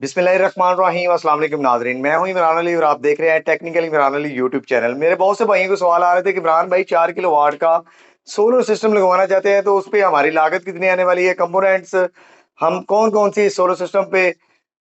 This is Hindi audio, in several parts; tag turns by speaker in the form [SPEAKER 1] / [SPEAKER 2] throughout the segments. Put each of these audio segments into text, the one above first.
[SPEAKER 1] बिस्मिल्लाहिर्रहमानिर्रहीम। अस्सलाम वालेकुम नाज़रीन, मैं हूं इमरान अली और आप देख रहे हैं technical Imran Ali YouTube channel. मेरे बहुत से भाइयों को सवाल आ रहे थे कि इमरान भाई 4 किलो वाट का सोलर सिस्टम लगवाना चाहते हैं तो उस पे हमारी लागत कितनी आने वाली है, कंपोनेंट्स हम कौन कौन सी सोलर सिस्टम पे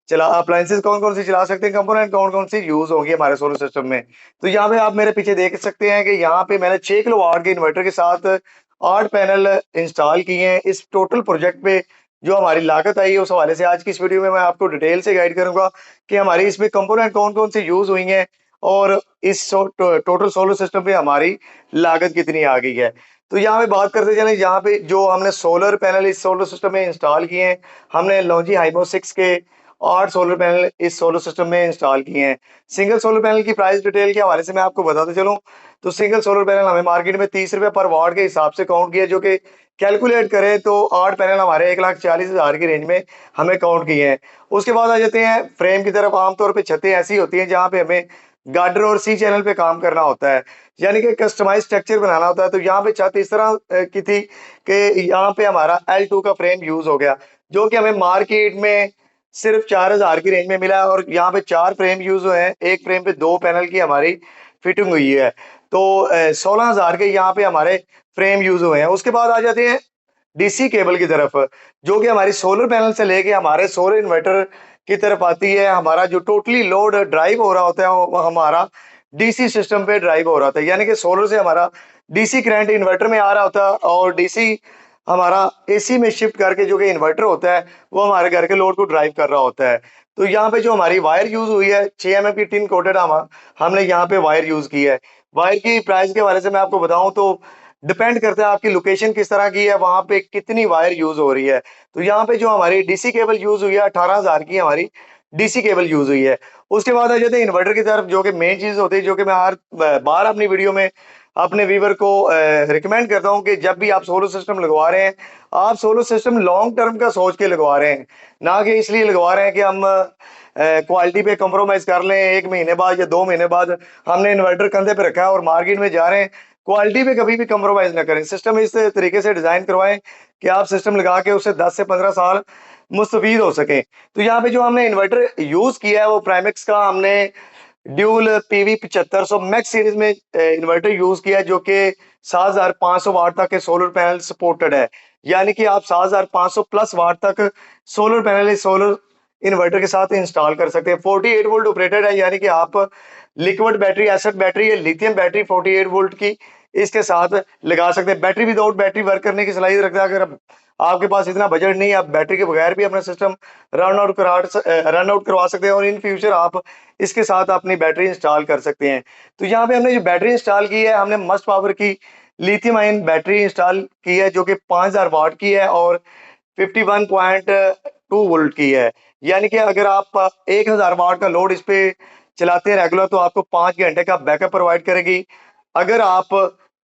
[SPEAKER 1] चला अप्लायंसेस कौन कौन सी चला सकते हैं, कंपोनेंट कौन कौन सी यूज होंगी हमारे सोलर सिस्टम में। तो यहाँ पे आप मेरे पीछे देख सकते हैं कि यहाँ पे मैंने 6 किलो वाट के इन्वर्टर के साथ 8 पैनल इंस्टॉल किए हैं। इस टोटल प्रोजेक्ट पे जो हमारी लागत आई है उस हवाले से आज की इस वीडियो में मैं आपको डिटेल से गाइड करूंगा कि हमारी इसमें कंपोनेंट कौन कौन से यूज हुई हैं और इस टोटल सोलर सिस्टम पे हमारी लागत कितनी आ गई है। तो यहाँ पे बात करते चलें, यहाँ पे जो हमने सोलर पैनल इस सोलर सिस्टम में इंस्टॉल किए हैं, हमने लॉन्जी हाइमो 6 के 8 सोलर पैनल इस सोलर सिस्टम में इंस्टॉल किए हैं। सिंगल सोलर पैनल की प्राइस डिटेल के हवाले से मैं आपको बताते चलूं तो सिंगल सोलर पैनल हमें मार्केट में 30 रुपए पर वाट के हिसाब से काउंट किया, जो कि कैलकुलेट करें तो 8 पैनल हमारे 1,40,000 की रेंज में हमें काउंट किए हैं। उसके बाद आ जाते हैं फ्रेम की तरफ। आमतौर पे छतें ऐसी होती हैं जहाँ पे हमें गार्डर और सी चैनल पे काम करना होता है, यानी कि कस्टमाइज स्ट्रक्चर बनाना होता है। तो यहाँ पे छत इस तरह की थी कि यहाँ पे हमारा L2 का फ्रेम यूज हो गया, जो कि हमें मार्केट में सिर्फ 4,000 की रेंज में मिला है। और यहाँ पे 4 फ्रेम यूज हुए हैं, एक फ्रेम पे 2 पैनल की हमारी फिटिंग हुई है। तो 16,000 के यहाँ पे हमारे फ्रेम यूज हुए हैं। उसके बाद आ जाते हैं डीसी केबल की तरफ, जो कि हमारी सोलर पैनल से लेके हमारे सोलर इन्वर्टर की तरफ आती है। हमारा जो टोटली लोड ड्राइव हो रहा होता है वो हमारा डीसी सिस्टम पे ड्राइव हो रहा था, यानी कि सोलर से हमारा डीसी करंट इन्वर्टर में आ रहा होता है और डीसी हमारा एसी में शिफ्ट करके जो कि इन्वर्टर होता है वो हमारे घर के लोड को ड्राइव कर रहा होता है। तो यहाँ पे जो हमारी वायर यूज हुई है 6 mm की टिन कोटेड हमने यहाँ पे वायर यूज की है। वायर की प्राइस के बारे से मैं आपको बताऊं तो डिपेंड करता है आपकी लोकेशन किस तरह की है, वहां पे कितनी वायर यूज हो रही है। तो यहाँ पे जो हमारी डीसी केबल यूज हुई है 18,000 की हमारी डीसी केबल यूज हुई है। उसके बाद आ जाते हैं इन्वर्टर की तरफ, जो कि मेन चीज होती है, जो कि मैं हर बार अपनी वीडियो में अपने व्यूवर को रिकमेंड करता हूँ कि जब भी आप सोलर सिस्टम लगवा रहे हैं, आप सोलर सिस्टम लॉन्ग टर्म का सोच के लगवा रहे हैं, ना कि इसलिए लगवा रहे हैं कि हम क्वालिटी पे कॉम्प्रोमाइज कर लें। 1 महीने बाद या 2 महीने बाद हमने इन्वर्टर कंधे पे रखा है और मार्केट में जा रहे हैं, क्वालिटी पे कभी भी कॉम्प्रोमाइज ना करें। सिस्टम इस तरीके से डिजाइन करवाएं कि आप सिस्टम लगा के उससे 10 से 15 साल मुस्तफीद हो सके। तो यहाँ पे जो हमने इन्वर्टर यूज किया है वो प्राइमेक्स का हमने ड्यूल पीवी 7500 मैक्स सीरीज में इन्वर्टर यूज किया है, जो कि 7,500 वाट तक के सोलर पैनल सपोर्टेड है। यानी कि आप 7,500 प्लस वाट तक सोलर पैनल सोलर इन्वर्टर के साथ इंस्टॉल कर सकते हैं। 48 वोल्ट ऑपरेटेड है, यानी कि आप लिक्विड बैटरी, एसिड बैटरी या लिथियम बैटरी 48 वोल्ट की इसके साथ लगा सकते हैं। बैटरी विदाउट बैटरी वर्क करने की सलाहियत रखता है। अगर आपके पास इतना बजट नहीं है, आप बैटरी के बगैर भी अपना सिस्टम रन आउट करवा सकते हैं और इन फ्यूचर आप इसके साथ अपनी बैटरी इंस्टॉल कर सकते हैं। तो यहाँ पे हमने जो बैटरी इंस्टॉल की है, हमने मस्ट पावर की लिथियम आयन बैटरी इंस्टॉल की है, जो कि 5,000 वाट की है और 51.2 वोल्ट की है। यानी कि अगर आप 1,000 वाट का लोड इस पे चलाते हैं रेगुलर तो आपको 5 घंटे का बैकअप प्रोवाइड करेगी। अगर आप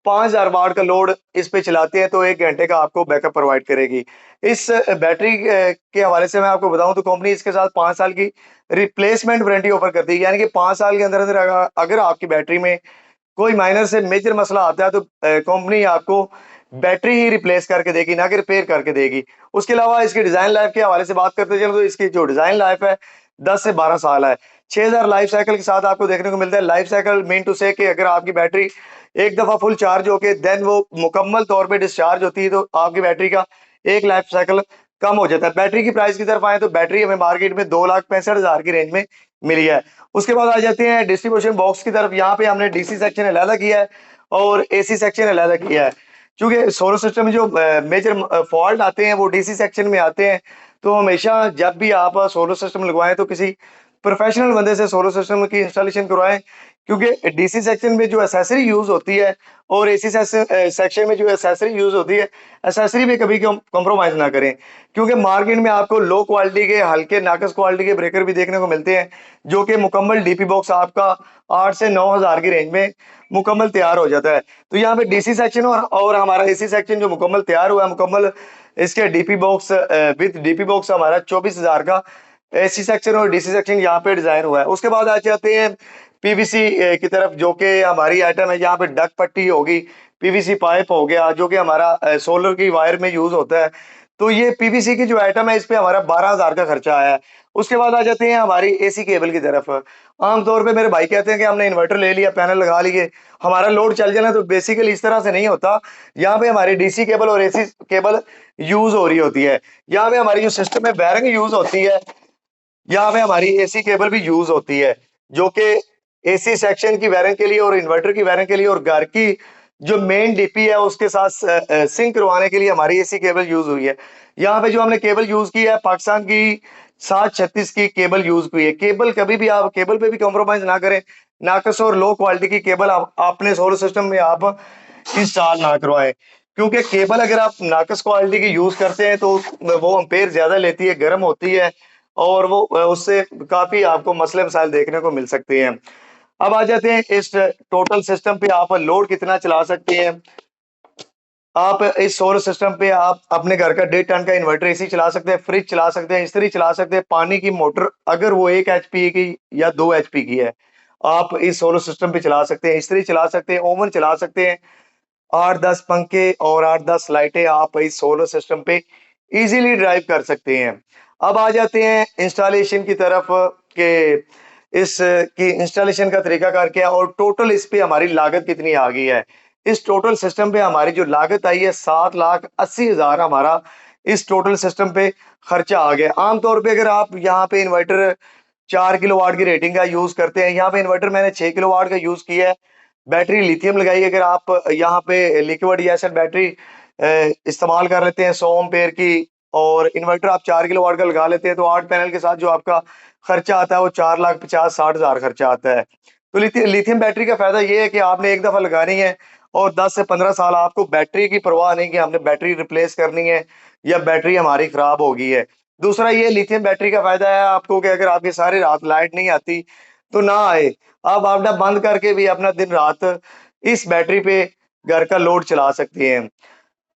[SPEAKER 1] 5,000 वाट का लोड इस पे चलाते हैं तो 1 घंटे का आपको बैकअप प्रोवाइड करेगी। इस बैटरी के हवाले से मैं आपको बताऊं तो कंपनी इसके साथ 5 साल की रिप्लेसमेंट वारंटी ऑफर करती है, यानी कि 5 साल के अंदर अंदर अगर आपकी बैटरी में कोई माइनर से मेजर मसला आता है तो कंपनी आपको बैटरी ही रिप्लेस करके देगी, ना कि रिपेयर करके देगी। उसके अलावा इसकी डिजाइन लाइफ के हवाले से बात करते चलो तो इसकी जो डिजाइन लाइफ है 10 से 12 साल है। 6,000 लाइफ साइकिल के साथ आपको देखने को मिलता है। लाइफ साइकिल मीन टू से कि अगर आपकी बैटरी एक दफा फुल चार्ज होके देन वो मुकम्मल तौर पे डिस्चार्ज होती है तो आपकी बैटरी का एक लाइफ साइकिल कम हो जाता है। बैटरी की प्राइस की तरफ आए तो बैटरी हमें मार्केट में 2,65,000 की रेंज में मिली है। उसके बाद आ जाते हैं डिस्ट्रीब्यूशन बॉक्स की तरफ। यहाँ पे हमने डीसी सेक्शन अलग किया है और एसी सेक्शन अलग किया है, क्योंकि सोलर सिस्टम में जो मेजर फॉल्ट आते हैं वो डीसी सेक्शन में आते हैं। तो हमेशा जब भी आप सोलर सिस्टम लगवाएं तो किसी प्रोफेशनल बंदे से सोलर सिस्टम की इंस्टॉलेशन करवाएं, क्योंकि डीसी सेक्शन में जो एसेसरी यूज होती है और एसी सेक्शन में जो एसेसरी यूज होती है, एसेसरी में कभी कॉम्प्रोमाइज ना करें। क्योंकि मार्केट में आपको लो क्वालिटी के हल्के नाकस क्वालिटी के ब्रेकर भी देखने को मिलते हैं, जो कि मुकम्मल डीपी बॉक्स आपका 8 से 9 हज़ार की रेंज में मुकम्मल तैयार हो जाता है। तो यहाँ पे डीसी सेक्शन और हमारा एसी सेक्शन जो मुकम्मल तैयार हुआ है, मुकम्मल इसके DP box with DP box हमारा 24,000 का एसी सेक्शन और डीसी सेक्शन यहाँ पे डिजाइन हुआ है। उसके बाद आ जाते हैं पीवीसी की तरफ, जो कि हमारी आइटम है। यहाँ पे डक पट्टी होगी, पीवीसी पाइप हो गया, जो कि हमारा सोलर की वायर में यूज होता है। तो ये पीवीसी की जो आइटम है इस पे हमारा 12,000 का खर्चा आया है। उसके बाद आ जाते हैं हमारी एसी केबल की तरफ। आमतौर पे मेरे भाई कहते हैं कि हमने इन्वर्टर ले लिया, पैनल लगा लिए, हमारा लोड चल जाना, तो बेसिकली इस तरह से नहीं होता। यहाँ पे हमारी डीसी केबल और एसी केबल यूज हो रही होती है। यहाँ पे हमारी जो सिस्टम में बैरिंग यूज होती है, यहाँ पे हमारी एसी केबल भी यूज होती है, जो कि एसी सेक्शन की वायरिंग के लिए और इन्वर्टर की वायरिंग के लिए और घर की जो मेन डीपी है उसके साथ सिंक करवाने के लिए हमारी एसी केबल यूज हुई है। यहाँ पे जो हमने केबल यूज की है पाकिस्तान की 736 की केबल यूज हुई है। केबल कभी भी आप केबल पे भी कॉम्प्रोमाइज ना करें। नाकस और लो क्वालिटी की केबल आप अपने सोलर सिस्टम में आप इंस्टॉल ना करवाएं, क्योंकि केबल अगर आप नाकस क्वालिटी की यूज करते हैं तो वो अम्पेयर ज्यादा लेती है, गर्म होती है, और वो उससे काफी आपको मसले मसाइल देखने को मिल सकते हैं। अब आ जाते हैं इस टोटल सिस्टम पे आप लोड कितना चला सकते हैं। आप इस सोलर सिस्टम पे आप अपने घर का 1.5 टन का इन्वर्टर एसी चला सकते हैं, फ्रिज चला सकते हैं, इस्त्री चला सकते हैं, पानी की मोटर अगर वो 1 HP की या 2 HP की है आप इस सोलर सिस्टम पे चला सकते हैं, इस्त्री चला सकते हैं, ओवन चला सकते हैं, 8-10 पंखे और 8-10 लाइटें आप इस सोलर सिस्टम पे इजीली ड्राइव कर सकते हैं। अब आ जाते हैं इंस्टॉलेशन की तरफ के इस की इंस्टॉलेशन का तरीकाकार क्या है और टोटल इस पे हमारी लागत कितनी आ गई है। इस टोटल सिस्टम पे हमारी जो लागत आई है 7,80,000 हमारा इस टोटल सिस्टम पे खर्चा आ गया। आमतौर पे अगर आप यहाँ पे इन्वर्टर 4 किलोवाट की रेटिंग का यूज करते हैं, यहाँ पे इन्वर्टर मैंने 6 किलोवाट का यूज किया है, बैटरी लिथियम लगाई है। अगर आप यहाँ पे लिक्विड एसिड बैटरी इस्तेमाल कर लेते हैं 100 एम्पेयर की, और इन्वर्टर आप 4 किलोवाट का लगा लेते हैं, तो 8 पैनल के साथ जो आपका खर्चा आता है वो 4,50,60,000 खर्चा आता है। तो लिथियम बैटरी का फायदा ये है कि आपने एक दफा लगानी है और 10 से 15 साल आपको बैटरी की परवाह नहीं कि हमने बैटरी रिप्लेस करनी है या बैटरी हमारी खराब हो गई है। दूसरा ये लिथियम बैटरी का फायदा है आपको कि अगर आपकी सारी रात लाइट नहीं आती तो ना आए, आप अपना बंद करके भी अपना दिन रात इस बैटरी पे घर का लोड चला सकते हैं।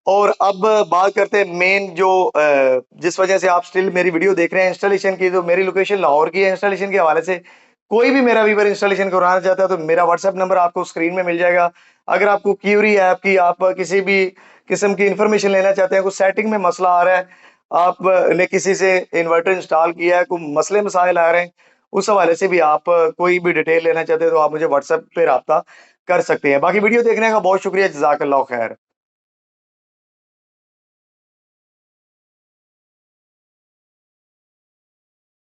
[SPEAKER 1] और अब बात करते हैं मेन जो जिस वजह से आप स्टिल मेरी वीडियो देख रहे हैं इंस्टॉलेशन की, तो मेरी लोकेशन लाहौर की है। इंस्टॉलेशन के हवाले से कोई भी मेरा व्यूअर इंस्टॉलेशन करवाना चाहता है तो मेरा व्हाट्सएप नंबर आपको स्क्रीन में मिल जाएगा। अगर आपको क्यूरी है आपकी, आप किसी भी किस्म की इंफॉर्मेशन लेना चाहते हैं, कुछ सेटिंग में मसला आ रहा है, आपने किसी से इन्वर्टर इंस्टॉल किया है, कोई मसले मसाइल आ रहे हैं, उस हवाले से भी आप कोई भी डिटेल लेना चाहते हैं तो आप मुझे व्हाट्सएप पे रब्ता कर सकते हैं। बाकी वीडियो देखने का बहुत शुक्रिया, जज़ाकल्लाह खैर।